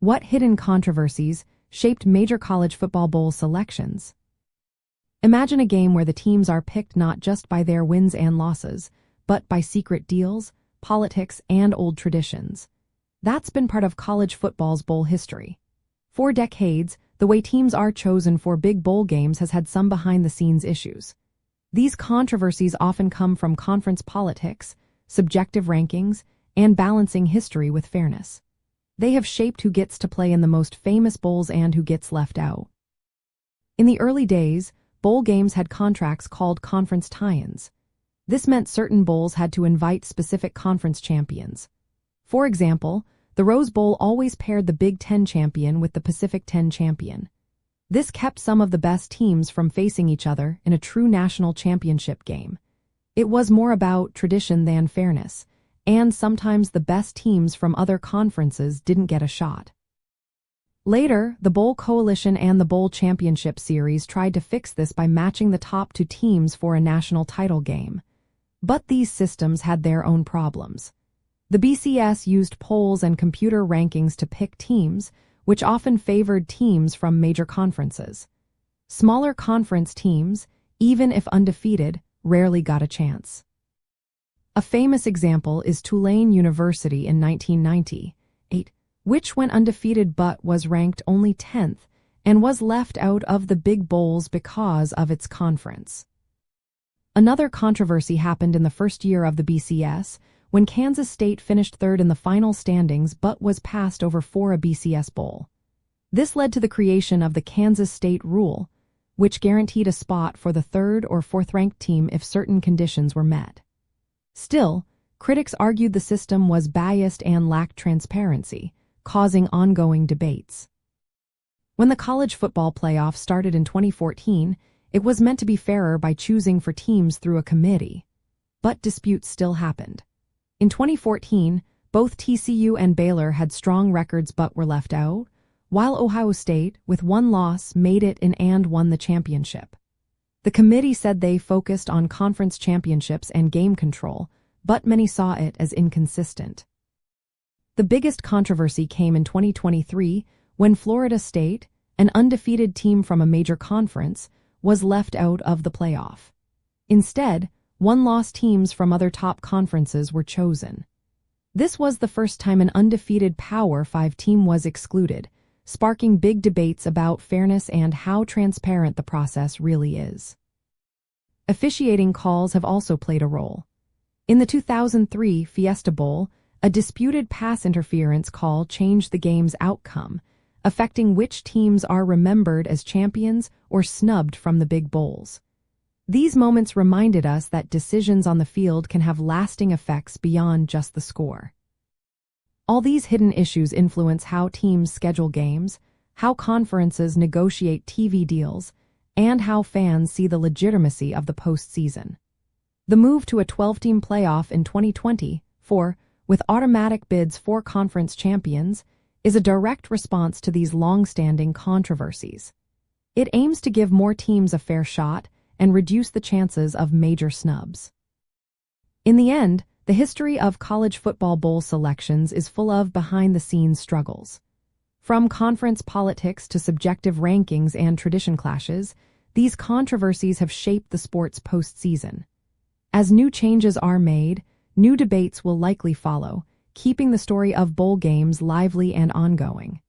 What hidden controversies shaped major college football bowl selections? Imagine a game where the teams are picked not just by their wins and losses, but by secret deals, politics, and old traditions. That's been part of college football's bowl history. For decades, the way teams are chosen for big bowl games has had some behind-the-scenes issues. These controversies often come from conference politics, subjective rankings, and balancing history with fairness. They have shaped who gets to play in the most famous bowls and who gets left out. In the early days, bowl games had contracts called conference tie-ins. This meant certain bowls had to invite specific conference champions. For example, the Rose Bowl always paired the Big Ten champion with the Pacific 10 champion. This kept some of the best teams from facing each other in a true national championship game. It was more about tradition than fairness, and sometimes the best teams from other conferences didn't get a shot. Later, the Bowl Coalition and the Bowl Championship Series tried to fix this by matching the top two teams for a national title game. But these systems had their own problems. The BCS used polls and computer rankings to pick teams, which often favored teams from major conferences. Smaller conference teams, even if undefeated, rarely got a chance. A famous example is Tulane University in 1998, which went undefeated but was ranked only 10th and was left out of the big bowls because of its conference. Another controversy happened in the first year of the BCS when Kansas State finished third in the final standings but was passed over for a BCS bowl. This led to the creation of the Kansas State rule, which guaranteed a spot for the third or fourth-ranked team if certain conditions were met. Still, critics argued the system was biased and lacked transparency, causing ongoing debates. When the college football playoff started in 2014, it was meant to be fairer by choosing for teams through a committee. But disputes still happened. In 2014, both TCU and Baylor had strong records but were left out, while Ohio State, with one loss, made it in and won the championship. The committee said they focused on conference championships and game control, but many saw it as inconsistent. The biggest controversy came in 2023 when Florida State, an undefeated team from a major conference, was left out of the playoff. Instead, one-loss teams from other top conferences were chosen. This was the first time an undefeated Power 5 team was excluded, sparking big debates about fairness and how transparent the process really is. Officiating calls have also played a role. In the 2003 Fiesta Bowl, a disputed pass interference call changed the game's outcome, affecting which teams are remembered as champions or snubbed from the big bowls. These moments reminded us that decisions on the field can have lasting effects beyond just the score. All these hidden issues influence how teams schedule games, how conferences negotiate TV deals, and how fans see the legitimacy of the postseason. The move to a 12-team playoff in 2024, with automatic bids for conference champions, is a direct response to these long-standing controversies. It aims to give more teams a fair shot and reduce the chances of major snubs. In the end, the history of college football bowl selections is full of behind-the-scenes struggles. From conference politics to subjective rankings and tradition clashes, these controversies have shaped the sport's postseason. As new changes are made, new debates will likely follow, keeping the story of bowl games lively and ongoing.